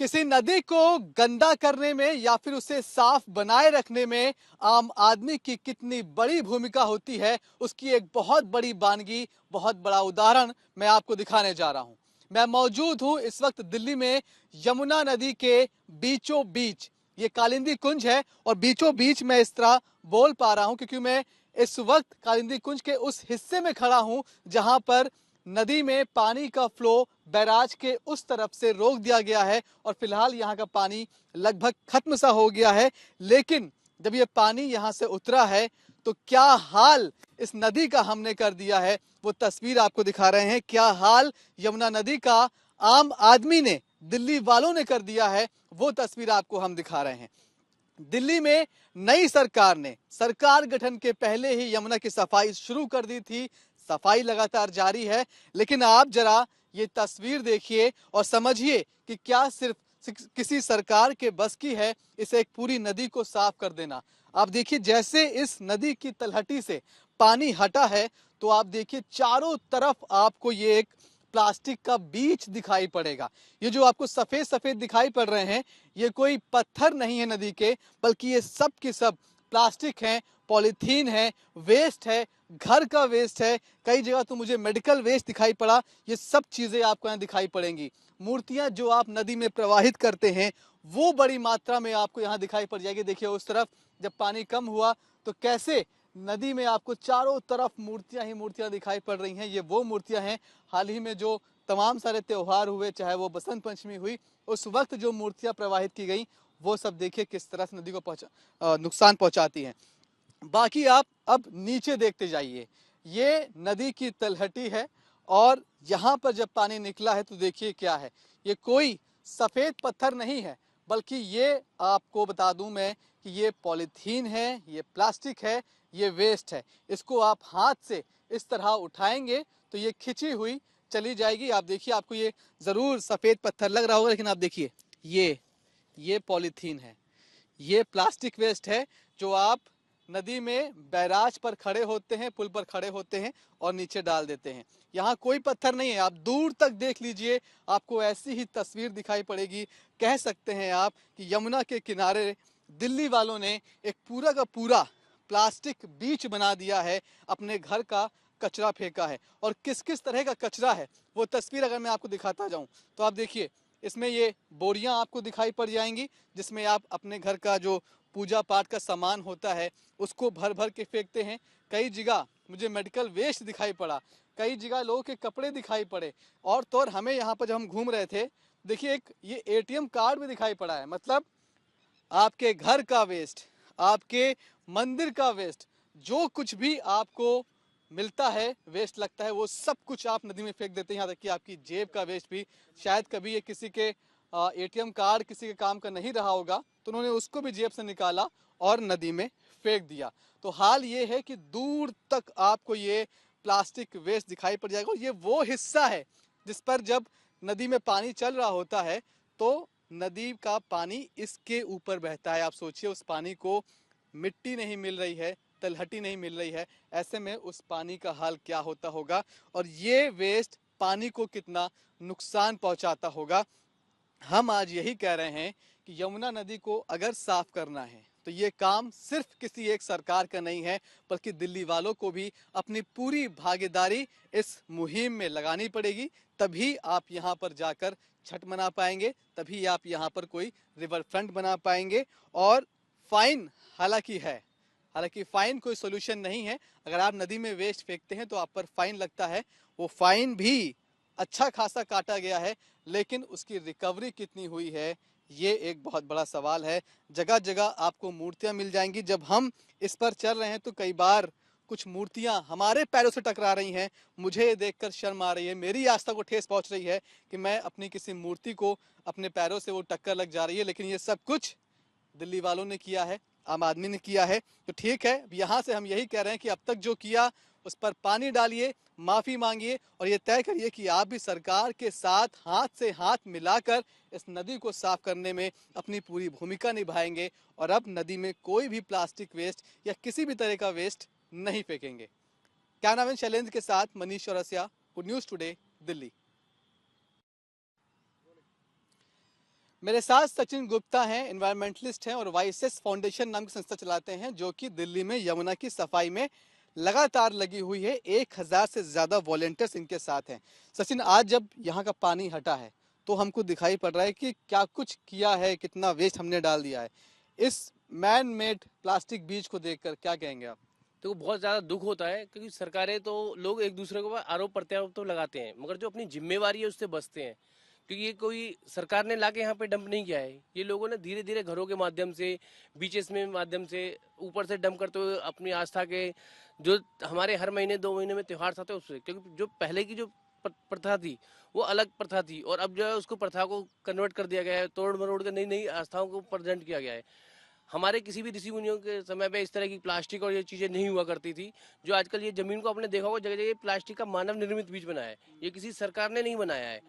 किसी नदी को गंदा करने में या फिर उसे साफ बनाए रखने में आम आदमी की कितनी बड़ी भूमिका होती है, उसकी एक बहुत बड़ी वानगी, बहुत बड़ा उदाहरण मैं आपको दिखाने जा रहा हूं। मैं मौजूद हूं इस वक्त दिल्ली में यमुना नदी के बीचों बीच। ये कालिंदी कुंज है और बीचों बीच मैं इस तरह बोल पा रहा हूं क्योंकि मैं इस वक्त कालिंदी कुंज के उस हिस्से में खड़ा हूं जहां पर नदी में पानी का फ्लो बैराज के उस तरफ से रोक दिया गया है और फिलहाल यहाँ का पानी लगभग खत्म सा हो गया है। लेकिन जब ये पानी यहाँ से उतरा है तो क्या हाल इस नदी का हमने कर दिया है, वो तस्वीर आपको दिखा रहे हैं। क्या हाल यमुना नदी का आम आदमी ने, दिल्ली वालों ने कर दिया है, वो तस्वीर आपको हम दिखा रहे हैं। दिल्ली में नई सरकार ने सरकार गठन के पहले ही यमुना की सफाई शुरू कर दी थी। सफाई लगातार जारी है, लेकिन आप जरा ये तस्वीर देखिए और समझिए कि क्या सिर्फ किसी सरकार के बस की है इसे एक पूरी नदी को साफ कर देना। आप देखिए जैसे इस नदी की तलहटी से पानी हटा है तो आप देखिए चारों तरफ आपको ये एक प्लास्टिक का बीच दिखाई पड़ेगा। ये जो आपको सफेद सफेद दिखाई पड़ रहे हैं, ये कोई पत्थर नहीं है नदी के, बल्कि ये सब के सब प्लास्टिक हैं, पॉलीथीन है, वेस्ट है, घर का वेस्ट है। कई जगह तो मुझे मेडिकल वेस्ट दिखाई पड़ा। ये सब चीजें आपको यहाँ दिखाई पड़ेंगी। मूर्तियां जो आप नदी में प्रवाहित करते हैं वो बड़ी मात्रा में आपको यहाँ दिखाई पड़ जाएगी। देखिए उस तरफ जब पानी कम हुआ तो कैसे नदी में आपको चारों तरफ मूर्तियां ही मूर्तियां दिखाई पड़ रही हैं। ये वो मूर्तियां हैं हाल ही में जो तमाम सारे त्योहार हुए, चाहे वो बसंत पंचमी हुई, उस वक्त जो मूर्तियां प्रवाहित की गई, वो सब देखिए किस तरह से नदी को नुकसान पहुंचाती हैं। बाकी आप अब नीचे देखते जाइए, ये नदी की तलहटी है और यहाँ पर जब पानी निकला है तो देखिए क्या है। ये कोई सफेद पत्थर नहीं है, बल्कि ये आपको बता दूं मैं कि ये पॉलीथीन है, ये प्लास्टिक है, ये वेस्ट है। इसको आप हाथ से इस तरह उठाएंगे तो ये खिंची हुई चली जाएगी। आप देखिए, आपको ये जरूर सफेद पत्थर लग रहा होगा, लेकिन आप देखिए ये पॉलीथीन है, ये प्लास्टिक वेस्ट है जो आप नदी में बैराज पर खड़े होते हैं, पुल पर खड़े होते हैं और नीचे डाल देते हैं। यहाँ कोई पत्थर नहीं है। आप दूर तक देख लीजिए, आपको ऐसी ही तस्वीर दिखाई पड़ेगी। कह सकते हैं आप कि यमुना के किनारे दिल्ली वालों ने एक पूरा का पूरा प्लास्टिक बीच बना दिया है, अपने घर का कचरा फेंका है। और किस किस तरह का कचरा है वो तस्वीर अगर मैं आपको दिखाता जाऊं तो आप देखिए, इसमें ये बोरियां आपको दिखाई पड़ जाएंगी जिसमें आप अपने घर का जो पूजा पाठ का सामान होता है उसको भर भर के फेंकते हैं। कई जगह मुझे मेडिकल वेस्ट दिखाई पड़ा, कई जगह लोगों के कपड़े दिखाई पड़े। और तो और हमें यहाँ पर जब हम घूम रहे थे, देखिए एक ये एटीएम कार्ड भी दिखाई पड़ा है। मतलब आपके घर का वेस्ट, आपके मंदिर का वेस्ट, जो कुछ भी आपको मिलता है, वेस्ट लगता है, वो सब कुछ आप नदी में फेंक देते हैं। यहाँ तक कि आपकी जेब का वेस्ट भी, शायद कभी ये किसी के एटीएम कार्ड किसी के काम का नहीं रहा होगा तो उन्होंने उसको भी जेब से निकाला और नदी में फेंक दिया। तो हाल ये है कि दूर तक आपको ये प्लास्टिक वेस्ट दिखाई पड़ जाएगा। और ये वो हिस्सा है जिस पर जब नदी में पानी चल रहा होता है तो नदी का पानी इसके ऊपर बहता है। आप सोचिए, उस पानी को मिट्टी नहीं मिल रही है, तलहटी नहीं मिल रही है, ऐसे में उस पानी का हाल क्या होता होगा और ये वेस्ट पानी को कितना नुकसान पहुंचाता होगा। हम आज यही कह रहे हैं कि यमुना नदी को अगर साफ करना है तो ये काम सिर्फ किसी एक सरकार का नहीं है, बल्कि दिल्ली वालों को भी अपनी पूरी भागीदारी इस मुहिम में लगानी पड़ेगी। तभी आप यहाँ पर जाकर छठ मना पाएंगे, तभी आप यहाँ पर कोई रिवर फ्रंट बना पाएंगे। और फाइन हालांकि फाइन कोई सोल्यूशन नहीं है। अगर आप नदी में वेस्ट फेंकते हैं तो आप पर फाइन लगता है, वो फाइन भी अच्छा खासा काटा गया है, लेकिन उसकी रिकवरी कितनी हुई है ये एक बहुत बड़ा सवाल है। जगह जगह आपको मूर्तियां मिल जाएंगी। जब हम इस पर चल रहे हैं तो कई बार कुछ मूर्तियां हमारे पैरों से टकरा रही हैं। मुझे ये देखकर शर्म आ रही है, मेरी आस्था को ठेस पहुंच रही है कि मैं अपनी किसी मूर्ति को अपने पैरों से वो टक्कर लग जा रही है। लेकिन ये सब कुछ दिल्ली वालों ने किया है, आम आदमी ने किया है। तो ठीक है, यहाँ से हम यही कह रहे हैं कि अब तक जो किया उस पर पानी डालिए, माफी मांगिए और ये तय करिए कि आप भी सरकार के साथ हाथ से हाथ मिलाकर इस नदी को साफ करने में अपनी पूरी भूमिका निभाएंगे और अब नदी में कोई भी प्लास्टिक वेस्ट या किसी भी तरह का वेस्ट नहीं फेंकेंगे। कैमरामैन शैलेंद्र के साथ मनीष चौरसिया, न्यूज़ टुडे, दिल्ली। मेरे साथ सचिन गुप्ता हैं, एनवायरमेंटलिस्ट हैं और वाइसेस फाउंडेशन नाम की संस्था चलाते हैं, जो कि दिल्ली में यमुना की सफाई में लगातार लगी हुई है। 1000 से ज्यादा वॉलेंटियर्स इनके साथ हैं। सचिन, आज जब यहाँ का पानी हटा है तो हमको दिखाई पड़ रहा है कि क्या कुछ किया है, कितना वेस्ट हमने डाल दिया है। इस मैन मेड प्लास्टिक बीच को देखकर क्या कहेंगे आप? तो बहुत ज़्यादा दुख होता है, क्योंकि सरकारें तो लोग एक दूसरे के ऊपर आरोप प्रत्यारोप तो लगाते हैं, मगर जो अपनी जिम्मेवारी है उससे बचते हैं। क्योंकि ये कोई सरकार ने लाके यहाँ पे डंप नहीं किया है, ये लोगों ने धीरे धीरे घरों के माध्यम से, बीचेस में माध्यम से ऊपर से डंप करते हुए अपनी आस्था के, जो हमारे हर महीने 2 महीने में त्योहार आते हैं उससे, क्योंकि जो पहले की जो प्रथा थी वो अलग प्रथा थी, और अब जो है उसको प्रथा को कन्वर्ट कर दिया गया है, तोड़ मरोड़ कर नई नई आस्थाओं को प्रेजेंट किया गया है। हमारे किसी भी ऋषि मुनियों के समय पे इस तरह की प्लास्टिक और ये चीजें नहीं हुआ करती थी। जो आजकल ये जमीन को आपने देखा होगा, जगह जगह प्लास्टिक का मानव निर्मित बीज बना है, ये किसी सरकार ने नहीं बनाया है।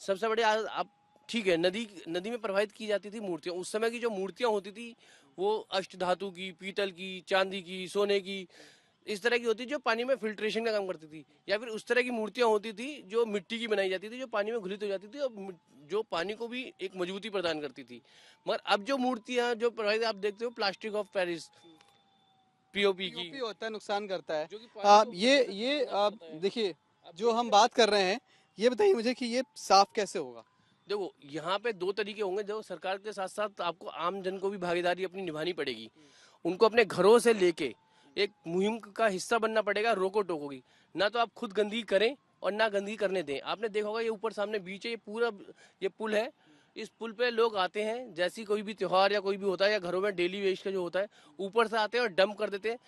सबसे बड़े आप ठीक है, नदी नदी में प्रवाहित की जाती थी मूर्तियां। उस समय की जो मूर्तियां होती थी वो अष्ट धातु की, पीतल की, चांदी की, सोने की, इस तरह की होती, जो पानी में फिल्ट्रेशन का काम करती थी। या फिर उस तरह की मूर्तियां होती थी जो मिट्टी की बनाई जाती थी, जो पानी में घुलित हो जाती थी और जो पानी को भी एक मजबूती प्रदान करती थी। मगर अब जो मूर्तियां जो प्रभावित आप देखते हो, प्लास्टिक ऑफ पेरिस, पीओपी की, पीओपी होता है, नुकसान करता है। जो कि पानी को ये खतरनाक आप करता है। देखिए, आप जो देख हम रहे हैं। बात कर रहे हैं, ये बताइए मुझे कि ये साफ कैसे होगा? देखो, यहाँ पे दो तरीके होंगे। जो सरकार के साथ साथ आपको आम जन को भी भागीदारी अपनी निभानी पड़ेगी। उनको अपने घरों से लेके एक मुहिम का हिस्सा बनना पड़ेगा, रोको टोको की। ना तो आप खुद गंदगी करें और ना गंदगी करने दें। आपने देखा होगा, ये ऊपर सामने बीच है, ये पूरा ये पुल है। इस पुल पे लोग आते हैं, जैसी कोई भी त्योहार या कोई भी होता है, या घरों में डेली वेस्ट का जो होता है, ऊपर से आते हैं और डंप कर देते हैं।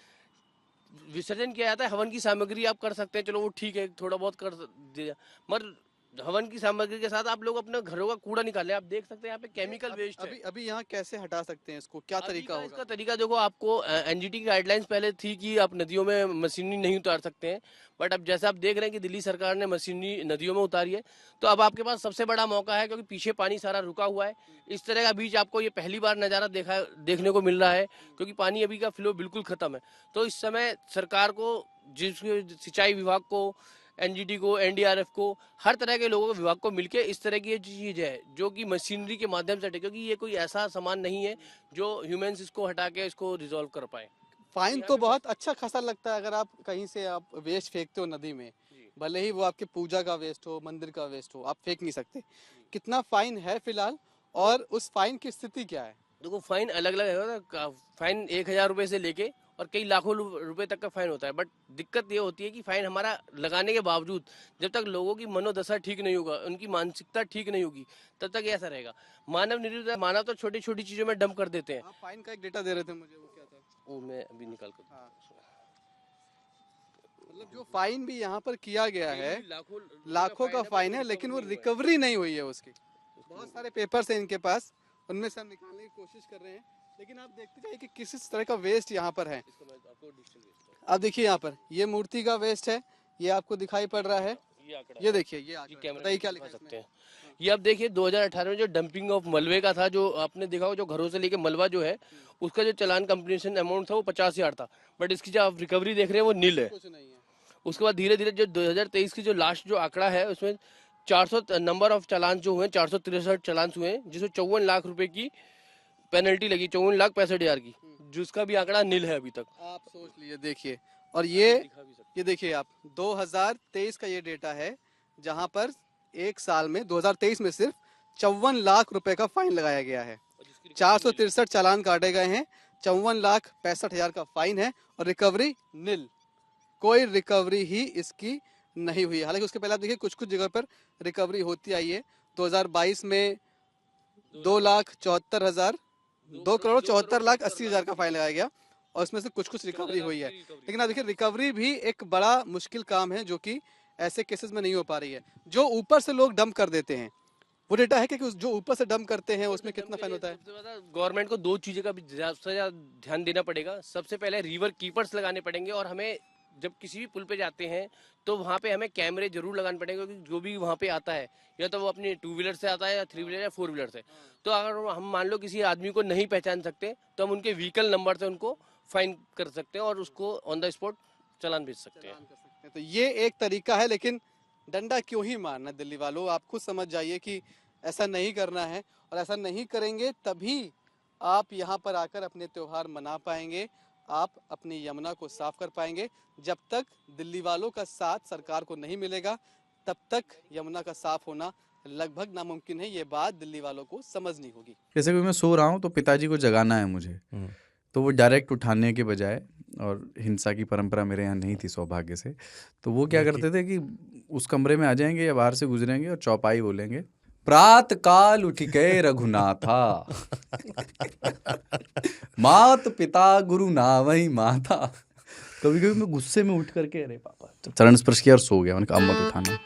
विसर्जन किया जाता है। हवन की सामग्री आप कर सकते हैं, चलो वो ठीक है, थोड़ा बहुत कर दिया, मगर हवन की सामग्री के साथ आप लोग अपने घरों का कूड़ा निकालें। आप देख सकते हैं यहाँ पे केमिकल वेस्ट है। अभी अभी यहाँ कैसे हटा सकते हैं इसको, क्या अभी तरीका का होगा? इसका तरीका देखो, आपको एनजीटी की गाइडलाइंस पहले थी कि आप नदियों में मशीनरी नहीं उतार सकते हैं। बट अब जैसे आप देख रहे हैं कि दिल्ली सरकार ने मशीनरी नदियों में उतारी है, तो अब आपके पास सबसे बड़ा मौका है, क्योंकि पीछे पानी सारा रुका हुआ है। इस तरह का बीच आपको ये पहली बार नज़ारा देखने को मिल रहा है, क्योंकि पानी अभी का फ्लो बिल्कुल खत्म है। तो इस समय सरकार को, जिसके सिंचाई विभाग को, एनजीटी को, एनडीआरएफ को, हर तरह के लोगों को, विभाग को मिलके इस तरह की ये चीज है जो कि मशीनरी के माध्यम से हटे, क्योंकि ये कोई ऐसा सामान नहीं है जो ह्यूमंस इसको हटा के इसको रिजॉल्व कर पाए। फाइन यहाँ तो पे बहुत अच्छा खासा लगता है अगर आप कहीं से आप वेस्ट फेंकते हो नदी में। जी, भले ही वो आपके पूजा का वेस्ट हो, मंदिर का वेस्ट हो, आप फेंक नहीं सकते। जी। कितना फाइन है फिलहाल, देखो, और उस फाइन की स्थिति क्या है? देखो फाइन अलग अलग है ना। फाइन 1000 रुपए से लेके और कई लाखों रुपए तक का फाइन होता है। बट दिक्कत ये होती है कि फाइन हमारा लगाने के बावजूद, जब तक लोगों की मनोदशा ठीक नहीं होगा, उनकी मानसिकता ठीक नहीं होगी, तब तक ये ऐसा रहेगा। मानव निर्मित, मानव तो छोटी छोटी चीजों में डंप कर देते हैं। आप फाइन का एक डेटा दे रहे थे मुझे, वो क्या था? वो मैं अभी निकाल कर हाँ, मतलब जो फाइन भी यहाँ पर किया गया है, डेली लाखों लाखों का फाइन है, बट फाइन वो है, रिकवर लेकिन वो नहीं हुआ है। रिकवरी नहीं हुई है उसकी। बहुत उसको सारे पेपर्स हैं इनके पास, उनमें से हम निकालने की कोशिश कर रहे हैं। लेकिन आप देखते जाइए कि किस तरह का वेस्ट यहाँ पर है। इसको मैं आपको डिजिटल भेजता हूँ। आप देखिए यहाँ पर ये मूर्ति का वेस्ट है, ये आपको दिखाई पड़ रहा है। ये आंकड़ा ये है, देखिए, ये ये आंकड़ा है, कैमरे में बताइए क्या दिखा लिखा है इसमें? सकते हैं। ये अब देखिए 2018 में जो डंपिंग ऑफ मलबे का था, जो आपने देखा हो, जो घरों से लेके मलबा जो है, उसका जो चालान कंपनसेशन अमाउंट था वो 50,000 था। बट इसकी जो आप रिकवरी देख रहे हैं वो नील है। कुछ नहीं है। उसके बाद धीरे धीरे जो 2023 की जो लास्ट जो आंकड़ा है, उसमें 400 नंबर ऑफ चालान जो हुए, 463 चालान हुए हैं, जिसमें 54 लाख रुपए की पेनल्टी लगी, 54,65,000 की, जिसका भी आंकड़ा नील है अभी तक। आप सोच लीजिए, देखिए। और अभी दिखा भी सकते ये देखिए आप, 2023 का ये डेटा है, जहां पर एक साल में 2023 में सिर्फ 54 लाख रुपए का फाइन लगाया गया है। हैं। और जिसकी चार रिकवरी सौ नील है। तिरसठ चालान काटे गए हैं, 54,65,000 का फाइन है, और रिकवरी निल। कोई रिकवरी ही इसकी नहीं हुई है। हालांकि उसके पहले आप देखिए, कुछ कुछ जगह पर रिकवरी होती आई है। 2022 में 2,74,000, 2,74,80,000 का फाइन लगाया गया, और उसमें से कुछ कुछ रिकवरी 14 लाख हुई है। की रिकवरी लेकिन हुई आप है। देखिए, रिकवरी भी एक बड़ा मुश्किल काम है, जो कि ऐसे केसेस में नहीं हो पा रही है। जो ऊपर से लोग डंप कर देते हैं, वो डेटा है कि जो ऊपर से डंप करते हैं ऊपर से उसमें डंप कितना के फाइन लिए होता है? सबसे ज्यादा गवर्नमेंट को दो चीजों का भी सबसे ज्यादा ध्यान देना पड़ेगा। सबसे पहले रिवर कीपर्स लगाने पड़ेंगे, और हमें जब किसी भी पुल पे जाते हैं तो वहाँ पे हमें कैमरे जरूर लगाने पड़ेंगे, क्योंकि जो भी वहाँ पे आता है, या तो वो अपनी 2 व्हीलर से आता है, या 3 व्हीलर या 4 व्हीलर से। तो अगर हम मान लो किसी आदमी को नहीं पहचान सकते, तो हम उनके व्हीकल नंबर से उनको फाइन कर सकते हैं और उसको ऑन द स्पॉट चालान भेज सकते हैं। चालान कर सकते हैं। तो ये एक तरीका है, लेकिन डंडा क्यों ही मारना दिल्ली वालों? आप खुद समझ जाइए कि ऐसा नहीं करना है, और ऐसा नहीं करेंगे तभी आप यहाँ पर आकर अपने त्योहार मना पाएंगे, आप अपनी यमुना को साफ कर पाएंगे। जब तक दिल्ली वालों का साथ सरकार को नहीं मिलेगा तब तक यमुना का साफ होना लगभग नामुमकिन है। ये बात दिल्ली वालों को समझनी होगी। जैसे कि मैं सो रहा हूँ तो पिताजी को जगाना है मुझे, तो वो डायरेक्ट उठाने के बजाय, और हिंसा की परंपरा मेरे यहाँ नहीं थी सौभाग्य से, तो वो क्या करते थे कि उस कमरे में आ जाएंगे या बाहर से गुजरेंगे और चौपाई बोलेंगे, प्रात काल उठ के रघुनाथा मात पिता गुरु नावई माता। कभी कभी मैं गुस्से में उठ करके अरे पापा चरण स्पर्श किया और सो गया, उनका अब मत उठाना।